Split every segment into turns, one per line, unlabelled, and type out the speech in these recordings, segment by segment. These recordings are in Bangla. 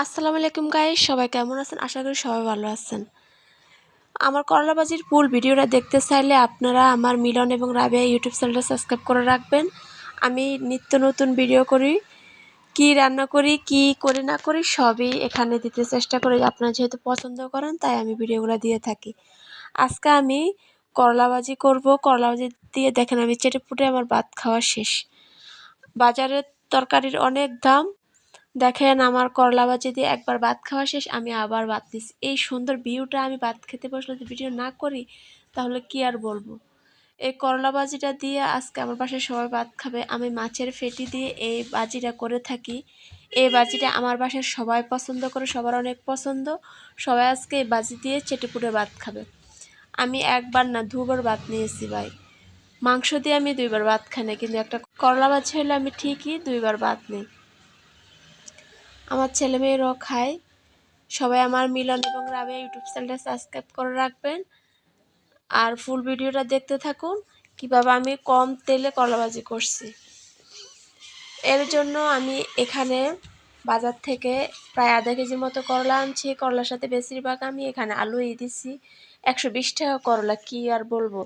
আসসালামু আলাইকুম গাইস, সবাই কেমন আছেন? আশা করি সবাই ভালো আছেন। আমার করলা ভাজির ফুল ভিডিওটা দেখতে চাইলে আপনারা আমার মিলন এবং রাবেয়া ইউটিউব চ্যানেলটা সাবস্ক্রাইব করে রাখবেন। আমি নিত্য নতুন ভিডিও করি, কি রান্না করি, কি করি না করি সবই এখানে দিতে চেষ্টা করি। আপনারা যেহেতু পছন্দ করেন তাই আমি ভিডিওগুলো দিয়ে থাকি। আজকে আমি করলা ভাজি করব। করলা ভাজি দিয়ে দেখেন আমি চেটেপুটে আমার ভাত খাওয়া শেষ। বাজারের তরকারির অনেক দাম, দেখেন আমার করলা ভাজি দিয়ে একবার ভাত খাওয়া শেষ, আমি আবার ভাত নিচ্ছি। এই সুন্দর ভিউটা আমি ভাত খেতে বসলে যদি ভিডিও না করি তাহলে কি আর বলবো। এই করলা ভাজিটা দিয়ে আজকে আমার বাসায় সবাই ভাত খাবে। আমি মাছের ফেটি দিয়ে এই ভাজিটা করে থাকি। এই ভাজিটা আমার বাসায় সবাই পছন্দ করে, সবার অনেক পছন্দ। সবাই আজকে এই ভাজি দিয়ে চেটেপুটে ভাত খাবে। আমি একবার না দুবার ভাত নিয়েছি ভাই। মাংস দিয়ে আমি দুইবার ভাত খাই না, কিন্তু একটা করলা ভাজি হলে আমি ঠিকই দুইবার ভাত নিই। আমার ছেলেমেয়েরাও খায়। সবাই আমার মিলন এবং রাবেয়া ইউটিউব চ্যানেলটা সাবস্ক্রাইব করে রাখবেন আর ফুল ভিডিওটা দেখতে থাকুন কিভাবে আমি কম তেলে করলা ভাজি করছি। এর জন্য আমি এখানে বাজার থেকে প্রায় আধা কেজির মতো করলা আনছি। করলার সাথে বেশিরভাগ আমি এখানে আলু দিছি। 120 টাকা করলা, কি আর বলবো।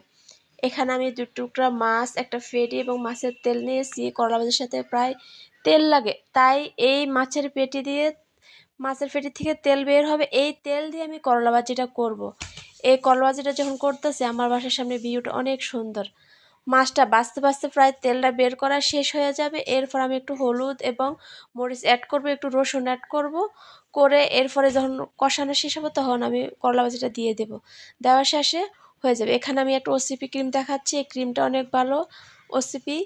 এখানে আমি 2 টুকরা মাছ, একটা ফেটি এবং মাছের তেল নিয়েছি। করলা ভাজির সাথে প্রায় তেল লাগে, তাই এই মাছের ফেটি থেকে তেল বের হবে, এই তেল দিয়ে আমি করলা ভাজিটা করব। এই করলা ভাজিটা যখন করতেছি আমার বাসার সামনে ভিউটা অনেক সুন্দর। মাছটা বাছতে বাছতে প্রায় তেলটা বের করা শেষ হয়ে যাবে। এরপর আমি একটু হলুদ এবং মরিচ অ্যাড করব, একটু রসুন অ্যাড করব, করে এরপরে যখন কষানো শেষ হবে তখন আমি করলা ভাজিটা দিয়ে দেব। দেওয়ার শেষে হয়ে যাবে। এখানে আমি একটা ওসিপি ক্রিম দেখাচ্ছি, এই ক্রিমটা অনেক ভালো ওসিপি।